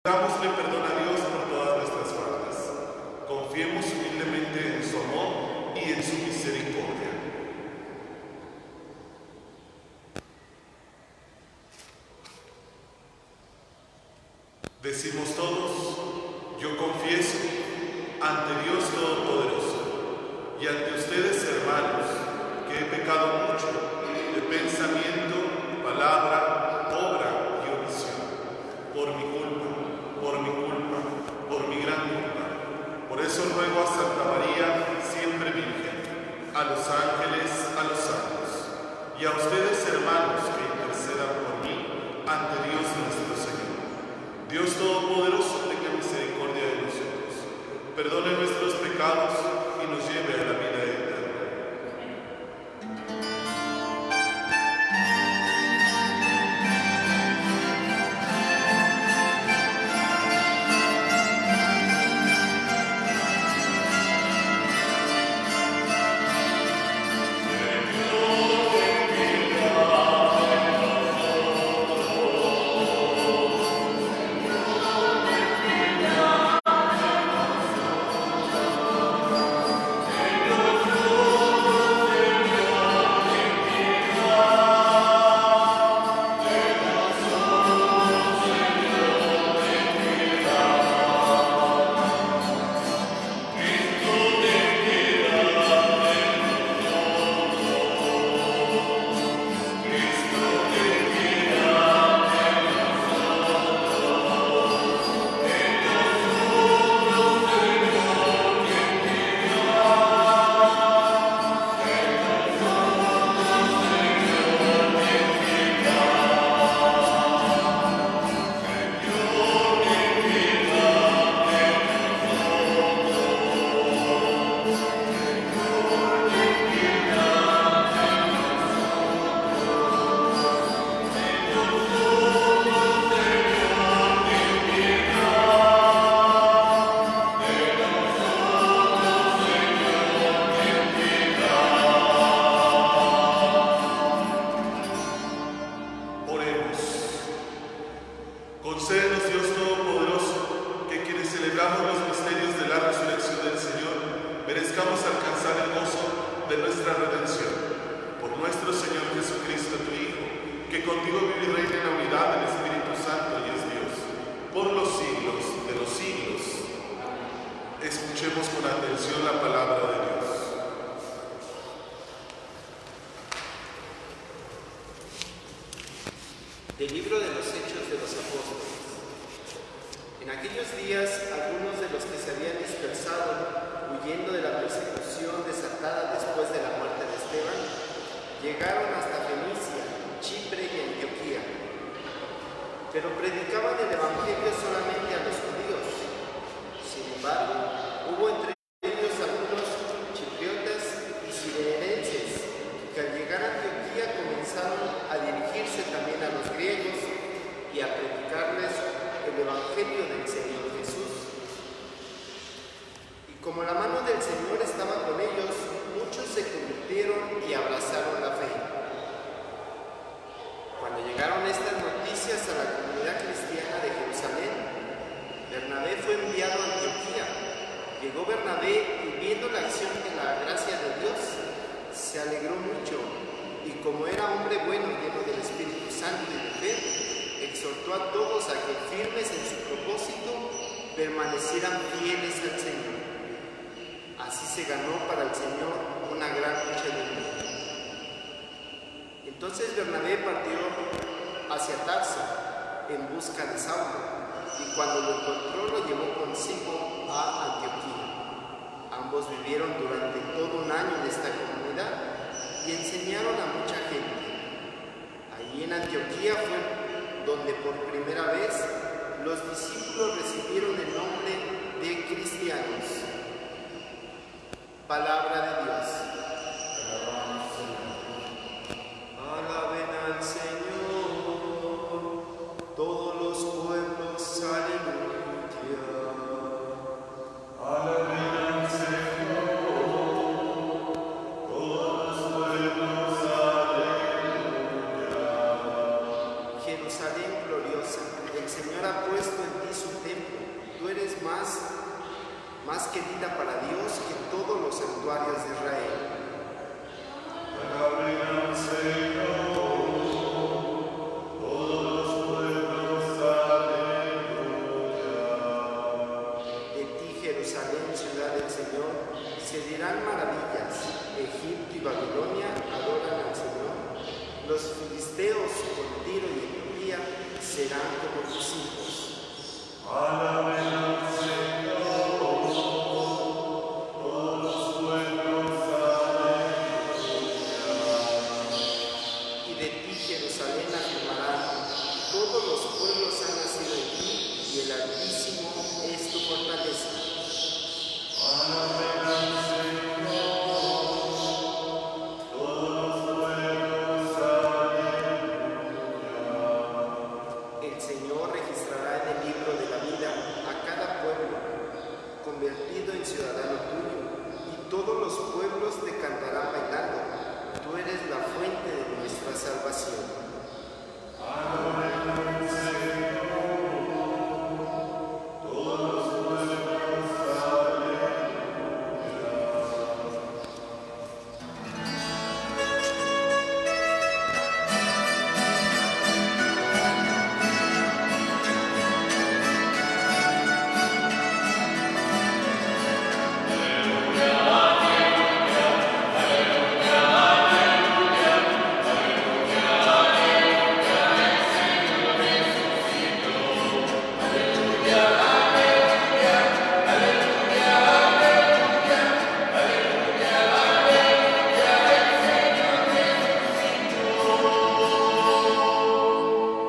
Dámosle perdón a Dios por todas nuestras faltas. Confiemos humildemente en su amor y en su misericordia. Decimos todos, yo confieso ante Dios Todopoderoso y ante ustedes, hermanos, que he pecado mucho de pensamiento, palabra, obra y omisión, por mi culpa, por mi gran culpa. Por eso ruego a Santa María, siempre Virgen, a los ángeles, a los santos, y a ustedes, hermanos, que intercedan por mí ante Dios nuestro Señor. Dios Todopoderoso, tenga misericordia de nosotros, perdone nuestros pecados y nos lleve a la vida eterna. Concédenos, Dios Todopoderoso, que quienes celebramos los misterios de la resurrección del Señor, merezcamos alcanzar el gozo de nuestra redención. Por nuestro Señor Jesucristo, tu Hijo, que contigo vive y reina en la unidad del Espíritu Santo y es Dios, por los siglos de los siglos. Escuchemos con atención la palabra de Dios. Del libro de los Hechos de los Apóstoles. En aquellos días, algunos de los que se habían dispersado, huyendo de la persecución desatada después de la muerte de Esteban, llegaron hasta Fenicia, Chipre y Antioquía. Pero predicaban el Evangelio solamente a los judíos. Sin embargo, hubo entre ellos algunos chipriotas y cirenenses que al llegar a Antioquía comenzaron a dirigirse también a los griegos y a predicarles el Evangelio del Señor Jesús. Y como la mano del Señor estaba con ellos, muchos se convirtieron y abrazaron la fe. Cuando llegaron estas noticias a la comunidad cristiana de Jerusalén, Bernabé fue enviado a Antioquía. Llegó Bernabé y viendo la acción de la gracia de Dios, se alegró mucho, y como era hombre bueno, lleno del Espíritu Santo y de fe, exhortó a todos a que, firmes en su propósito, permanecieran fieles al Señor. Así se ganó para el Señor una gran muchedumbre. Entonces Bernabé partió hacia Tarso en busca de Saulo, y cuando lo encontró lo llevó consigo a Antioquía. Ambos vivieron durante todo un año en esta comunidad y enseñaron a mucha gente. Allí en Antioquía fue donde por primera vez los discípulos recibieron el nombre de cristianos. Palabra de Dios. Alaben al Señor, todos los pueblos, aleluya. Alaben al Señor, todos los pueblos, aleluya. Jerusalén gloriosa, el Señor ha puesto en ti su más querida para Dios que todos los santuarios de Israel. Alaben al Señor, todos los pueblos, aleluya. De ti, Jerusalén, ciudad del Señor, se dirán maravillas. Egipto y Babilonia adoran al Señor. Los filisteos con Tiro y Etiopía serán como tus hijos. Alaben al Señor, todos los pueblos, aleluya. Y de ti, Jerusalén, afirmarán: todos los pueblos han nacido en ti, y el Altísimo es tu fortaleza. Alaben al Señor, todos los pueblos, aleluya. El Señor registrará en el libro de la vida a cada pueblo, convertido en ciudadano tuyo, y todos los pueblos te cantarán bailando. Tú eres la fuente de nuestra salvación. Alaben al Señor, todos los pueblos, aleluya.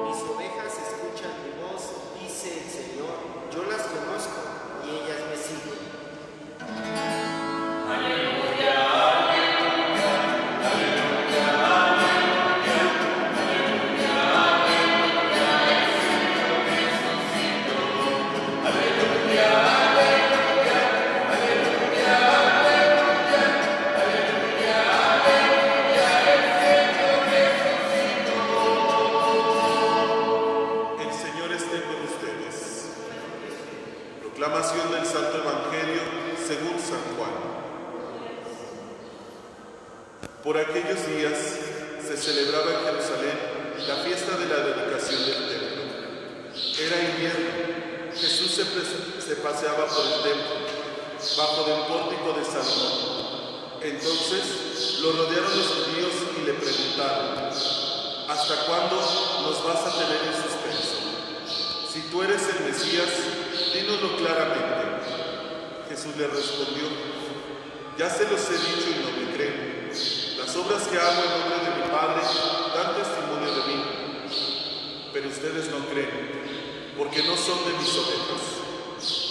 Mis ovejas escuchan mi voz, dice el Señor. Yo las conozco y ellas me siguen. El Señor esté con ustedes. Proclamación del Santo Evangelio según San Juan. Por aquellos días se celebraba en Jerusalén la fiesta de la dedicación del templo. Era invierno. Jesús se paseaba por el templo, bajo del pórtico de Salomón. Entonces lo rodearon los judíos y le preguntaron: ¿hasta cuándo nos vas a tener en suspenso? Si tú eres el Mesías, dínoslo claramente. Jesús le respondió: ya se los he dicho y no me creen. Las obras que hago en nombre de mi Padre dan testimonio de mí, pero ustedes no creen, porque no son de mis ovejas.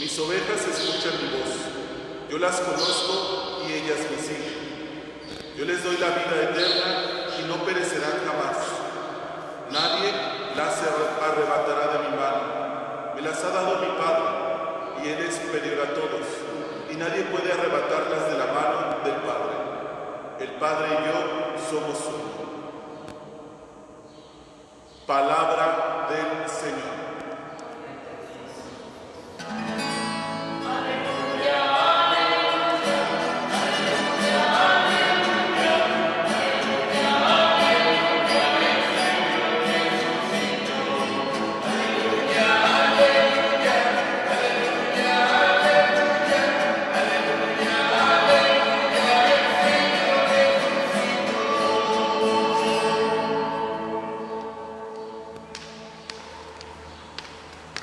Mis ovejas escuchan mi voz. Yo las conozco y ellas me siguen. Yo les doy la vida eterna y no perecerán jamás. Nadie las arrebatará de mi mano. Me las ha dado mi Padre, y Él es superior a todos, y nadie puede arrebatarlas de la mano del Padre. El Padre y yo somos uno. Palabra del Señor.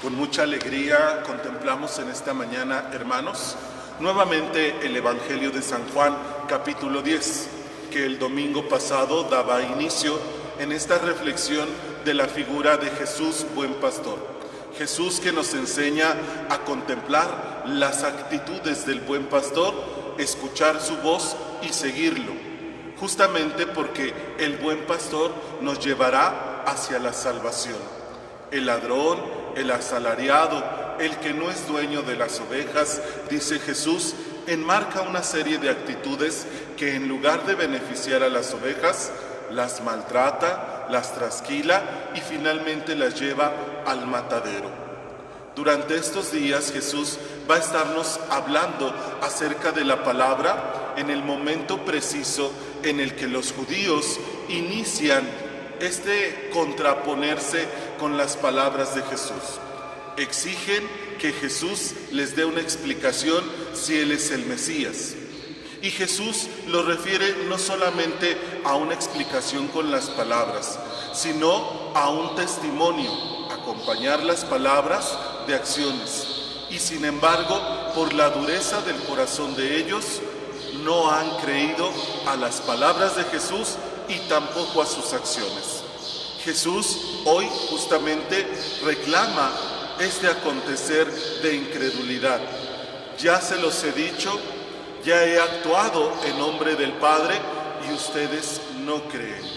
Con mucha alegría contemplamos en esta mañana, hermanos, nuevamente el Evangelio de San Juan, capítulo 10, que el domingo pasado daba inicio en esta reflexión de la figura de Jesús, buen pastor. Jesús que nos enseña a contemplar las actitudes del buen pastor, escuchar su voz y seguirlo, justamente porque el buen pastor nos llevará hacia la salvación. El ladrón, el asalariado, el que no es dueño de las ovejas, dice Jesús, enmarca una serie de actitudes que en lugar de beneficiar a las ovejas, las maltrata, las trasquila y finalmente las lleva al matadero. Durante estos días Jesús va a estarnos hablando acerca de la palabra en el momento preciso en el que los judíos inician contraponerse con las palabras de Jesús. Exigen que Jesús les dé una explicación si Él es el Mesías. Y Jesús lo refiere no solamente a una explicación con las palabras, sino a un testimonio, acompañar las palabras de acciones. Y sin embargo, por la dureza del corazón de ellos, no han creído a las palabras de Jesús y tampoco a sus acciones. Jesús hoy justamente reclama este acontecer de incredulidad. Ya se los he dicho, ya he actuado en nombre del Padre y ustedes no creen.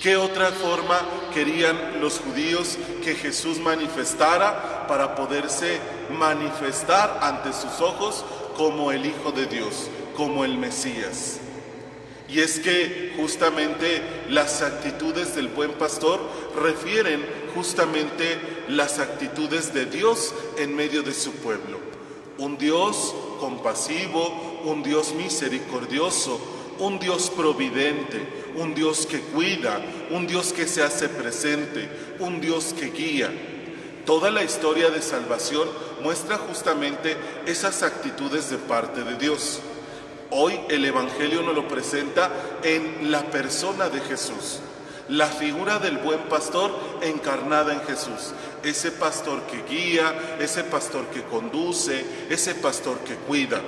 ¿Qué otra forma querían los judíos que Jesús manifestara para poderse manifestar ante sus ojos como el Hijo de Dios, como el Mesías? Y es que justamente las actitudes del buen pastor refieren justamente las actitudes de Dios en medio de su pueblo. Un Dios compasivo, un Dios misericordioso, un Dios providente, un Dios que cuida, un Dios que se hace presente, un Dios que guía. Toda la historia de salvación muestra justamente esas actitudes de parte de Dios. Hoy el Evangelio nos lo presenta en la persona de Jesús, la figura del buen pastor encarnada en Jesús, ese pastor que guía, ese pastor que conduce, ese pastor que cuida.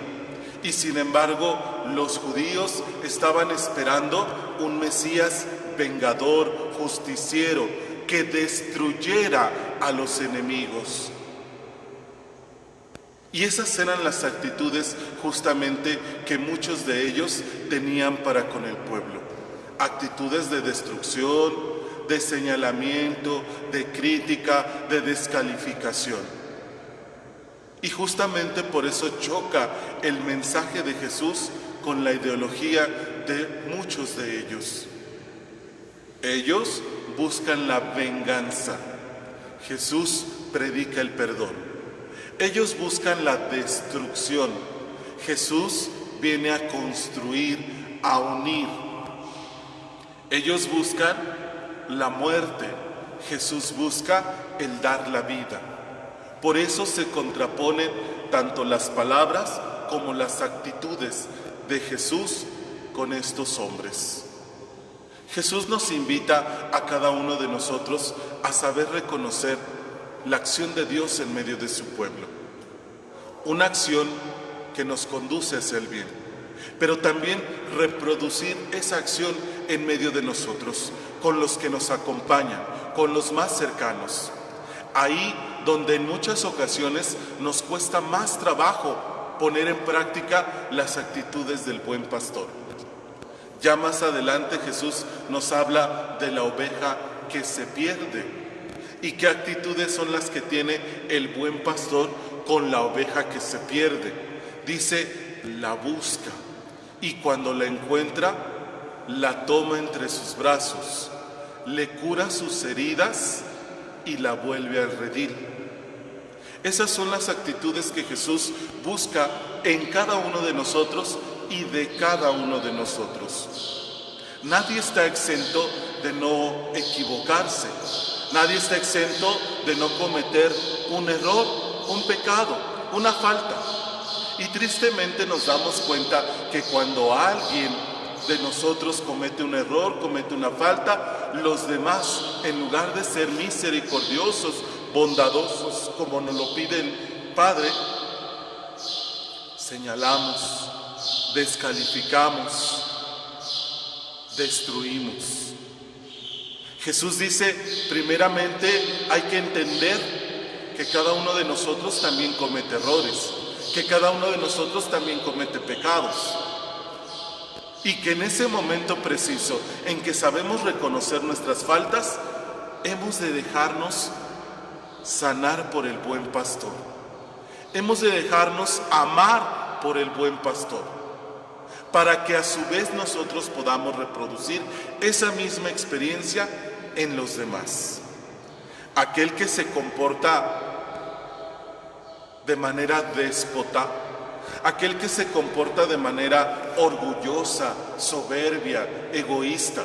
Y sin embargo, los judíos estaban esperando un Mesías vengador, justiciero, que destruyera a los enemigos. Y esas eran las actitudes justamente que muchos de ellos tenían para con el pueblo. Actitudes de destrucción, de señalamiento, de crítica, de descalificación. Y justamente por eso choca el mensaje de Jesús con la ideología de muchos de ellos. Ellos buscan la venganza. Jesús predica el perdón. Ellos buscan la destrucción. Jesús viene a construir, a unir. Ellos buscan la muerte. Jesús busca el dar la vida. Por eso se contraponen tanto las palabras como las actitudes de Jesús con estos hombres. Jesús nos invita a cada uno de nosotros a saber reconocer la acción de Dios en medio de su pueblo. Una acción que nos conduce hacia el bien, pero también reproducir esa acción en medio de nosotros, con los que nos acompañan, con los más cercanos. Ahí donde en muchas ocasiones nos cuesta más trabajo poner en práctica las actitudes del buen pastor. Ya más adelante Jesús nos habla de la oveja que se pierde. ¿Y qué actitudes son las que tiene el buen pastor con la oveja que se pierde? Dice, la busca, y cuando la encuentra, la toma entre sus brazos, le cura sus heridas y la vuelve al redil. Esas son las actitudes que Jesús busca en cada uno de nosotros y de cada uno de nosotros. Nadie está exento de no equivocarse. Nadie está exento de no cometer un error, un pecado, una falta. Y tristemente nos damos cuenta que cuando alguien de nosotros comete un error, comete una falta, los demás, en lugar de ser misericordiosos, bondadosos, como nos lo pide el Padre, señalamos, descalificamos, destruimos. Jesús dice, primeramente hay que entender que cada uno de nosotros también comete errores, que cada uno de nosotros también comete pecados. Y que en ese momento preciso en que sabemos reconocer nuestras faltas, hemos de dejarnos sanar por el buen pastor. Hemos de dejarnos amar por el buen pastor, para que a su vez nosotros podamos reproducir esa misma experiencia en los demás. Aquel que se comporta de manera déspota, aquel que se comporta de manera orgullosa, soberbia, egoísta,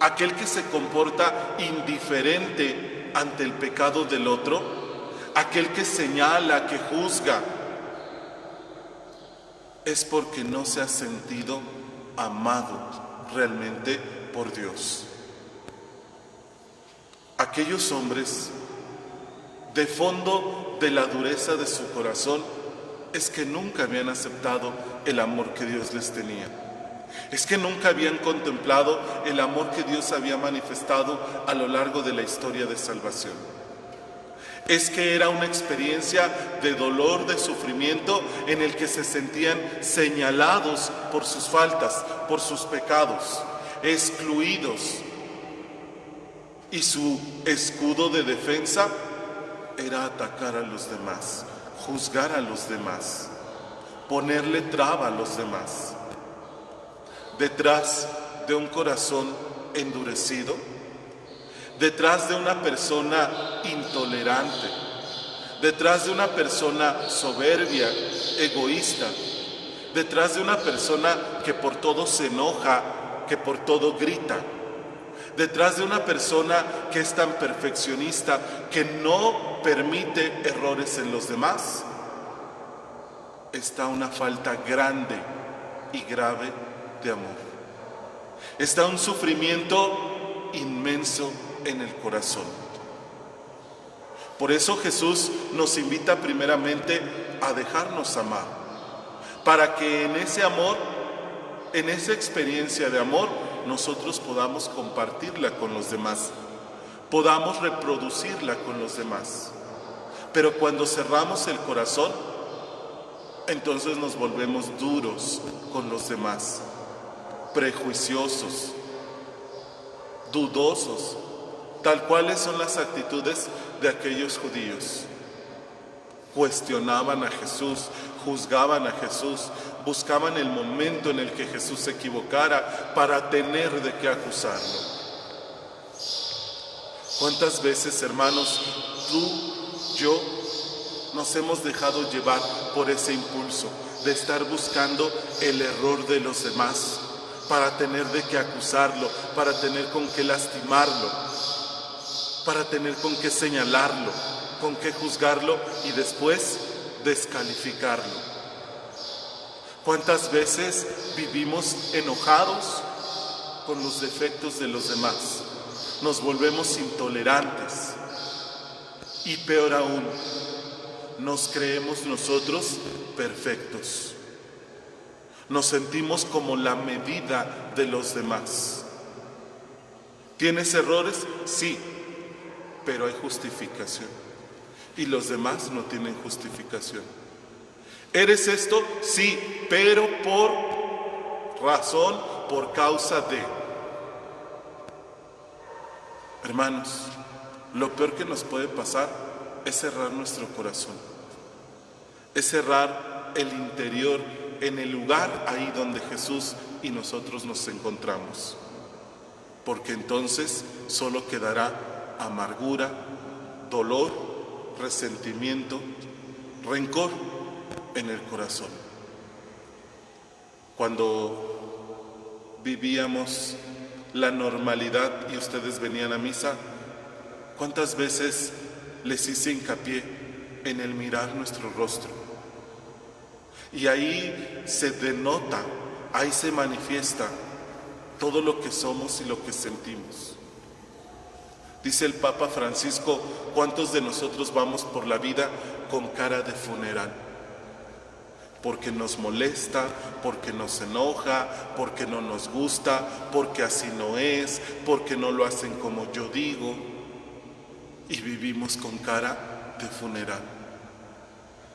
aquel que se comporta indiferente ante el pecado del otro, aquel que señala, que juzga, es porque no se ha sentido amado realmente por Dios. Aquellos hombres, de fondo de la dureza de su corazón, es que nunca habían aceptado el amor que Dios les tenía. Es que nunca habían contemplado el amor que Dios había manifestado a lo largo de la historia de salvación. Es que era una experiencia de dolor, de sufrimiento, en el que se sentían señalados por sus faltas, por sus pecados, excluidos. Y su escudo de defensa era atacar a los demás, juzgar a los demás, ponerle traba a los demás. Detrás de un corazón endurecido, detrás de una persona intolerante, detrás de una persona soberbia, egoísta, detrás de una persona que por todo se enoja, que por todo grita, detrás de una persona que es tan perfeccionista que no permite errores en los demás, está una falta grande y grave de amor. Está un sufrimiento inmenso en el corazón. Por eso Jesús nos invita primeramente a dejarnos amar, para que en ese amor, en esa experiencia de amor, nosotros podamos compartirla con los demás, podamos reproducirla con los demás. Pero cuando cerramos el corazón, entonces nos volvemos duros con los demás, prejuiciosos, dudosos, tal cuales son las actitudes de aquellos judíos. Cuestionaban a Jesús, juzgaban a Jesús, buscaban el momento en el que Jesús se equivocara para tener de qué acusarlo. ¿Cuántas veces, hermanos, tú, yo, nos hemos dejado llevar por ese impulso de estar buscando el error de los demás para tener de qué acusarlo, para tener con qué lastimarlo, para tener con qué señalarlo, con qué juzgarlo y después descalificarlo? ¿Cuántas veces vivimos enojados con los defectos de los demás? Nos volvemos intolerantes y peor aún, nos creemos nosotros perfectos. Nos sentimos como la medida de los demás. ¿Tienes errores? Sí, pero hay justificación. Y los demás no tienen justificación. ¿Eres esto? Sí, pero por razón, por causa de. Hermanos, lo peor que nos puede pasar es cerrar nuestro corazón, es cerrar el interior en el lugar ahí donde Jesús y nosotros nos encontramos, porque entonces solo quedará amargura, dolor, resentimiento, rencor en el corazón. Cuando vivíamos la normalidad y ustedes venían a misa, ¿cuántas veces les hice hincapié en el mirar nuestro rostro? Y ahí se denota, ahí se manifiesta todo lo que somos y lo que sentimos. Dice el Papa Francisco, ¿cuántos de nosotros vamos por la vida con cara de funeral? Porque nos molesta, porque nos enoja, porque no nos gusta, porque así no es, porque no lo hacen como yo digo, y vivimos con cara de funeral.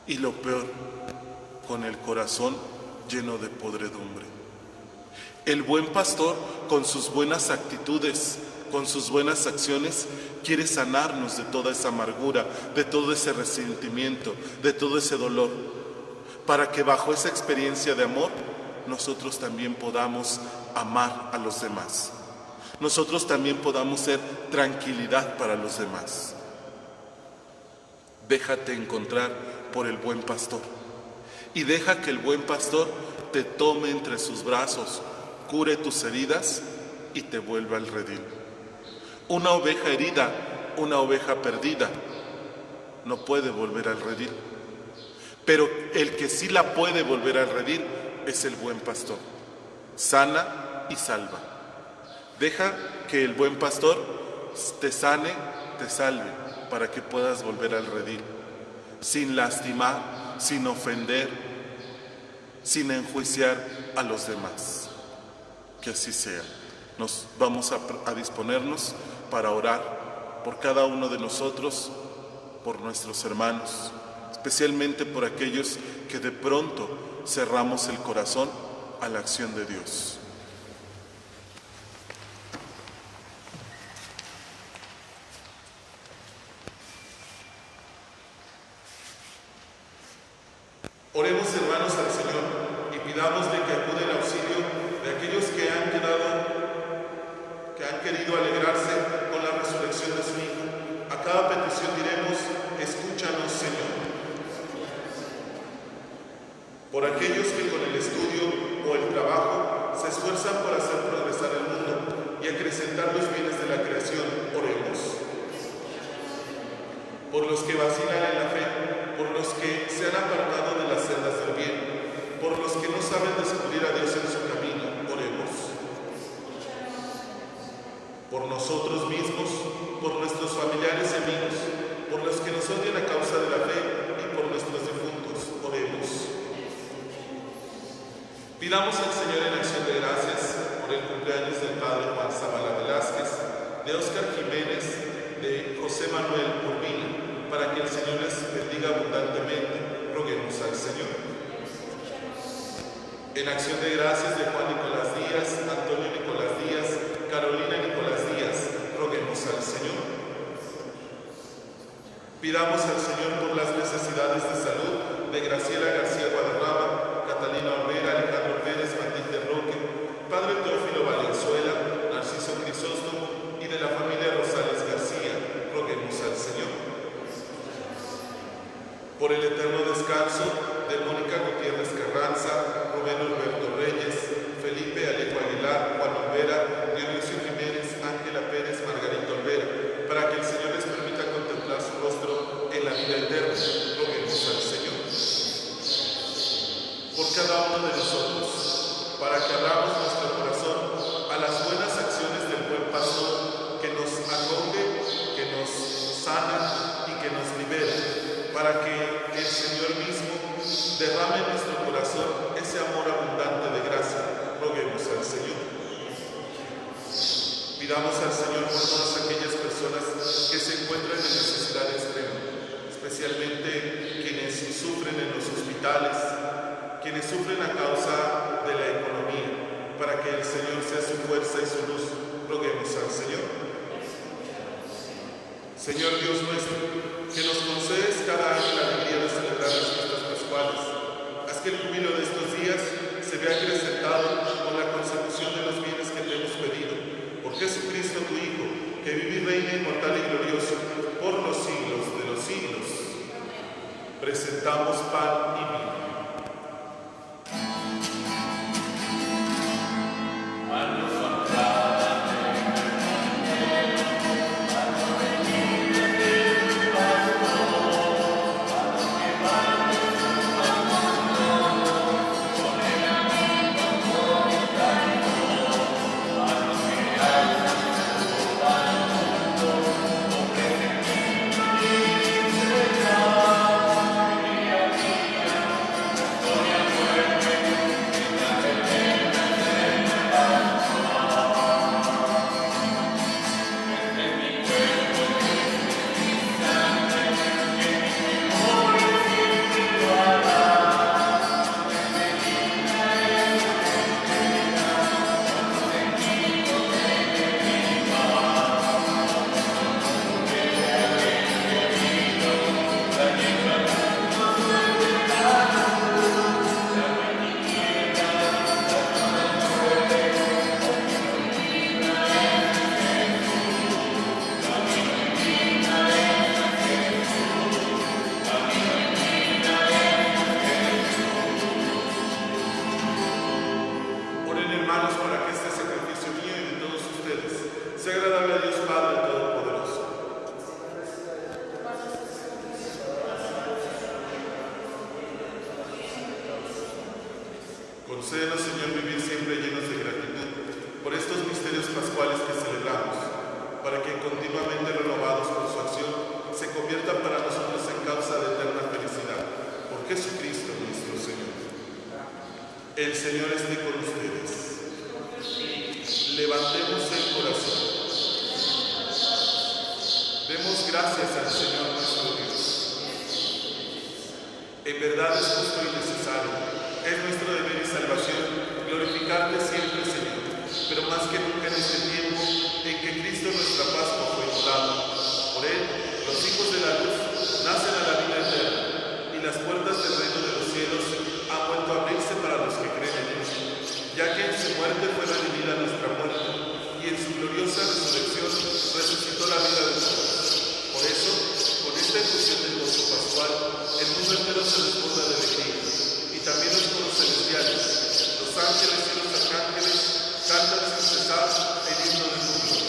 Y lo peor, con el corazón lleno de podredumbre. El buen pastor, con sus buenas actitudes, con sus buenas acciones, quiere sanarnos de toda esa amargura, de todo ese resentimiento, de todo ese dolor, para que bajo esa experiencia de amor, nosotros también podamos amar a los demás. Nosotros también podamos ser tranquilidad para los demás. Déjate encontrar por el buen pastor. Y deja que el buen pastor te tome entre sus brazos, cure tus heridas y te vuelva al redil. Una oveja herida, una oveja perdida, no puede volver al redil. Pero el que sí la puede volver al redil es el buen pastor. Sana y salva. Deja que el buen pastor te sane, te salve, para que puedas volver al redil, sin lastimar, sin ofender, sin enjuiciar a los demás. Que así sea. Nos vamos a disponernos para orar por cada uno de nosotros, por nuestros hermanos, especialmente por aquellos que de pronto cerramos el corazón a la acción de Dios. Oremos, hermanos, al Señor y pidamos de que acude en auxilio de aquellos que han querido alegrarse con la resurrección de su Hijo. A cada petición diremos: escúchanos, Señor. Por aquellos que con el estudio o el trabajo se esfuerzan por hacer progresar el mundo y acrecentar los bienes de la creación, oremos. Por los que vacilan en la fe, por los que se han apartado de las sendas del bien, por los que no saben descubrir a Dios en su camino, oremos. Por nosotros mismos, por nuestros familiares y amigos, por los que nos odian a causa de la fe y por nuestros difuntos, oremos. Pidamos al Señor en acción de gracias por el cumpleaños del Padre Juan Zavala Velázquez, de Óscar Jiménez, de José Manuel Urbina, para que el Señor les bendiga abundantemente. Roguemos al Señor. En acción de gracias de Juan Nicolás Díaz, Antonio Nicolás Díaz, Carolina Nicolás Díaz, roguemos al Señor. Pidamos al Señor por las necesidades de salud de Graciela García Guadarrama, Catalina Olvera, Alejandro Pérez, Matilde Roque, Padre Teófilo Valenzuela, Narciso Crisóstomo y de la familia Rosales García, roguemos al Señor. Por el eterno descanso de Mónica Gutiérrez Carranza, Rubén Alberto Reyes, Felipe Alejo Aguilar, Juan Olvera, Dionisio Jiménez, Ángela Pérez, Margarita Olvera, para que el Señor les permita contemplar su rostro en la vida eterna, roguemos al Señor. Por cada uno de nosotros, para que abramos nuestro corazón a las buenas acciones del buen pastor que nos acoge, que nos sana y que nos libera, para que el Señor mismo derrame en nuestro corazón ese amor abundante de gracia, roguemos al Señor. Pidamos al Señor por todas aquellas personas que se encuentran en necesidad extrema, especialmente quienes sufren en los hospitales, quienes sufren a causa de la economía, para que el Señor sea su fuerza y su luz, roguemos al Señor. Señor Dios nuestro, que nos concedes cada año la alegría de celebrar las fiestas pascuales, haz que el júbilo de estos días se vea acrecentado con la consecución de los bienes que te hemos pedido. Por Jesucristo tu Hijo, que vive y reina inmortal y glorioso por los siglos de los siglos. Presentamos pan y vino. Concédenos, Señor, vivir siempre llenos de gratitud por estos misterios pascuales que celebramos, para que continuamente renovados por su acción se conviertan para nosotros en causa de eterna felicidad. Por Jesucristo nuestro Señor. El Señor esté con ustedes. Levantemos el corazón. Demos gracias al Señor nuestro Dios. En verdad es justo y necesario, es nuestro deber y salvación glorificarte siempre, Señor, pero más que nunca en este tiempo en que Cristo nuestra Pascua fue inmolado. Por Él, los hijos de la luz nacen a la vida eterna, y las puertas del reino de los cielos han vuelto a abrirse para los que creen en Él, ya que en su muerte fue redimida nuestra muerte, y en su gloriosa resurrección resucitó la vida de todos. Por eso, con esta efusión del gozo pascual, el mundo entero se desborda de alegría, y también los coros celestiales, los ángeles y los arcángeles cantan sin cesar el himno de tu gloria.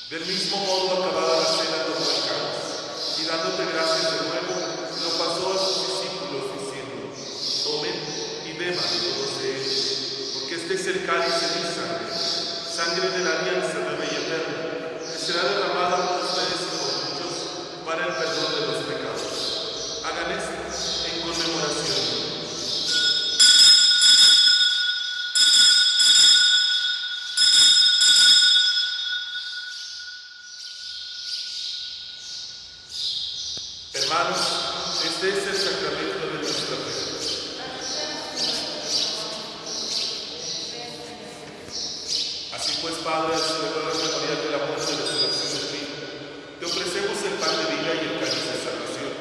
Del mismo modo, acabada la cena, tomó el cáliz, y dándote gracias de nuevo, lo pasó a sus discípulos, diciendo: tomen y beban todos de él, porque este es el cáliz de mi sangre, sangre de la alianza nueva y eterna, que será derramada por ustedes y por muchos para el perdón de los pecados. Hagan esto en conmemoración de mí. Hermanos, este es el sacramento de nuestra fe. Así pues, Padre, al celebrar la memoria de la muerte y resurrección de Cristo, te ofrecemos el pan de vida y el cáliz de salvación,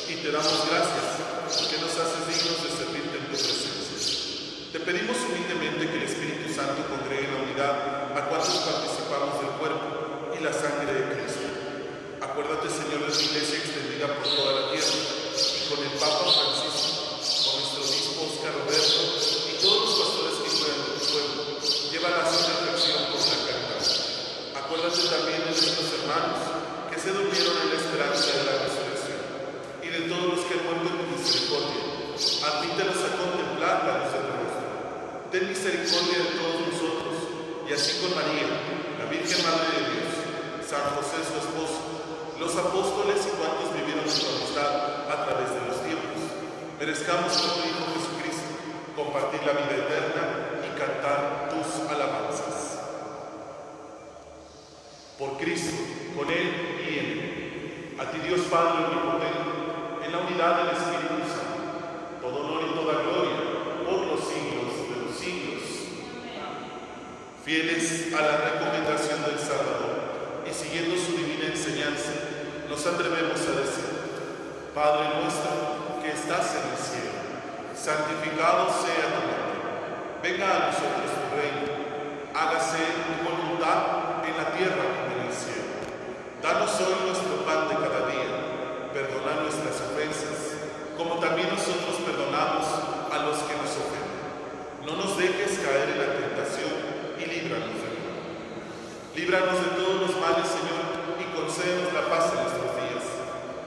y te damos gracias porque nos haces dignos de servirte en tu presencia. Te pedimos humildemente que el Espíritu Santo congregue en la unidad a cuantos participamos del cuerpo y la sangre de Cristo. Acuérdate, Señor, de tu iglesia extendida por toda la tierra, y con el Papa Francisco, con nuestro obispo Óscar Roberto y todos los pastores que cuidan de tu pueblo, llévala a su perfección por la caridad. Acuérdate también de nuestros hermanos que se durmieron en la esperanza de la resurrección, y de todos los que han muerto en tu misericordia. Admítelos a contemplar la luz de tu rostro. Ten misericordia de todos nosotros, y así con María, la Virgen Madre de Dios, San José su esposo, los apóstoles y cuantos vivieron en tu amistad a través de los tiempos, merezcamos por tu Hijo Jesucristo compartir la vida eterna y cantar tus alabanzas. Por Cristo, con Él y en Él, a ti Dios Padre omnipotente, en la unidad del Espíritu Santo, todo honor y toda gloria por los siglos de los siglos. Fieles a la recomendación del Salvador y siguiendo su divina enseñanza, nos atrevemos a decir: Padre nuestro que estás en el cielo, santificado sea tu nombre. Venga a nosotros tu reino. Hágase tu voluntad en la tierra como en el cielo. Danos hoy nuestro pan de cada día. Perdona nuestras ofensas, como también nosotros perdonamos a los que nos ofenden. No nos dejes caer en la tentación y líbranos del mal. Líbranos de todos los males, Señor, y concédenos la paz en nuestros días,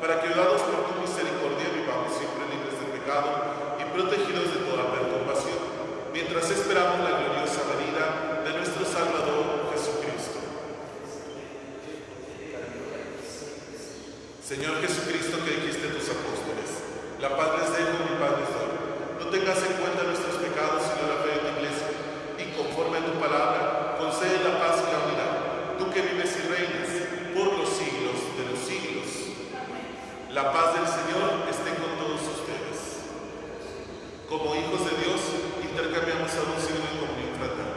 para que, ayudados por tu misericordia, vivamos siempre libres de pecado y protegidos de toda perturbación, mientras esperamos la gloriosa venida de nuestro Salvador Jesucristo. Señor Jesucristo, que dijiste a tus apóstoles: la paz les dejo, mi paz les doy. No tengas en cuenta nuestros pecados, sino la fe de tu Iglesia, y conforme a tu palabra, concede la paz y la unidad, tú que vives y reinas por los siglos de los siglos. La paz del Señor esté con todos ustedes. Como hijos de Dios, intercambiamos anuncios en comunión fraterna.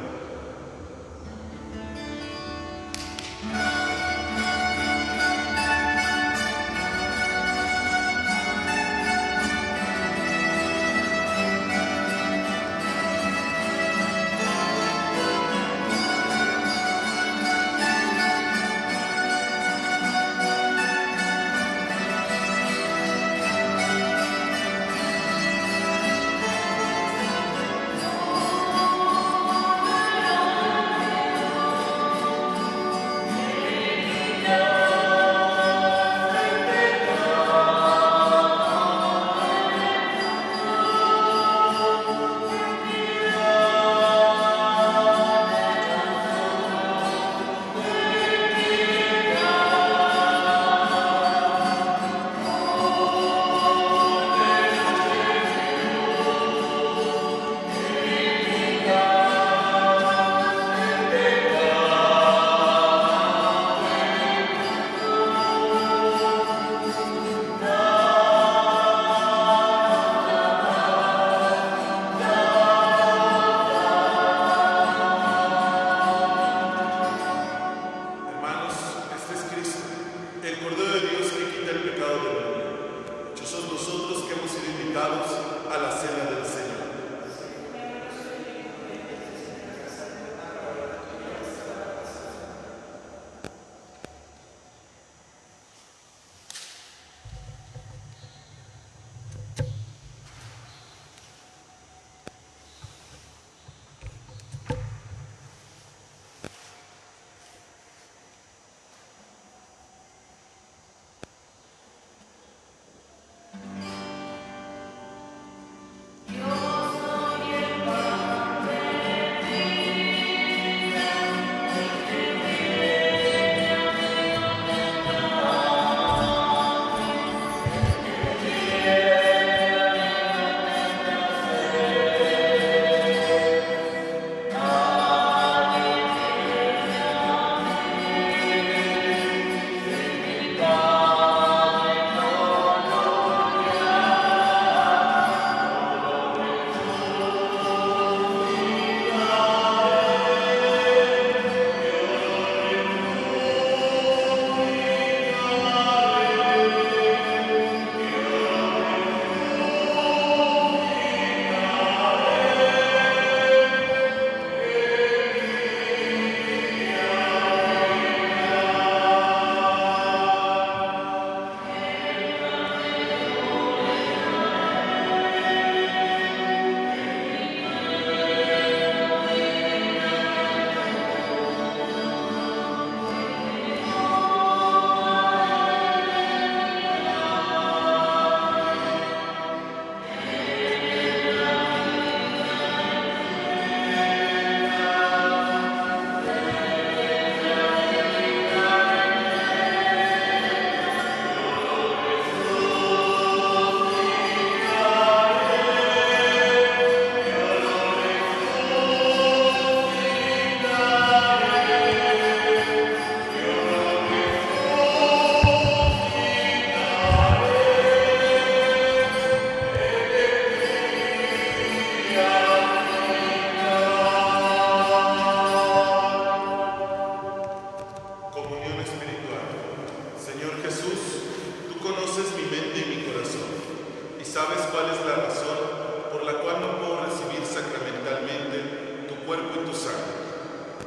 sabes cuál es la razón por la cual no puedo recibir sacramentalmente tu cuerpo y tu sangre.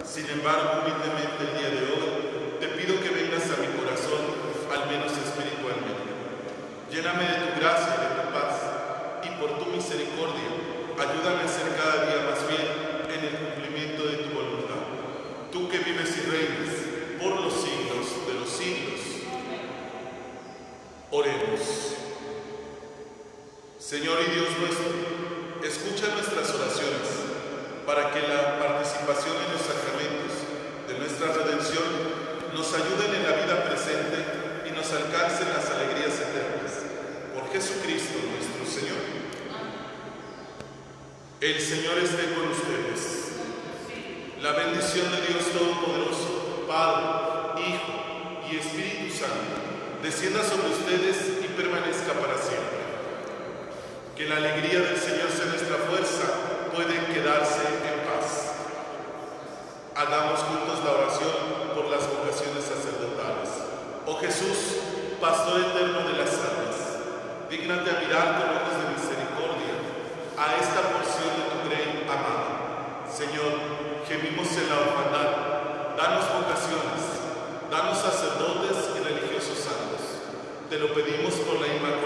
Sin embargo, humildemente el día de hoy, te pido que vengas a mi corazón, al menos espiritualmente. Lléname de tu gracia y de tu paz, y por tu misericordia, ayúdame a ser cada día más fiel en el cumplimiento de tu voluntad. Tú que vives y reinas por los siglos de los siglos. Oremos. Señor y Dios nuestro, escucha nuestras oraciones para que la participación en los sacramentos de nuestra redención nos ayuden en la vida presente y nos alcancen las alegrías eternas. Por Jesucristo nuestro Señor. El Señor esté con ustedes. La bendición de Dios Todopoderoso, Padre, Hijo y Espíritu Santo, descienda sobre ustedes y permanezca para siempre. Que la alegría del Señor sea nuestra fuerza, pueden quedarse en paz. Hagamos juntos la oración por las vocaciones sacerdotales. Oh Jesús, Pastor eterno de las almas, dígnate a mirar con ojos de misericordia a esta porción de tu grey amado. Señor, gemimos en la orfandad, danos vocaciones, danos sacerdotes y religiosos santos. Te lo pedimos por la Inmaculada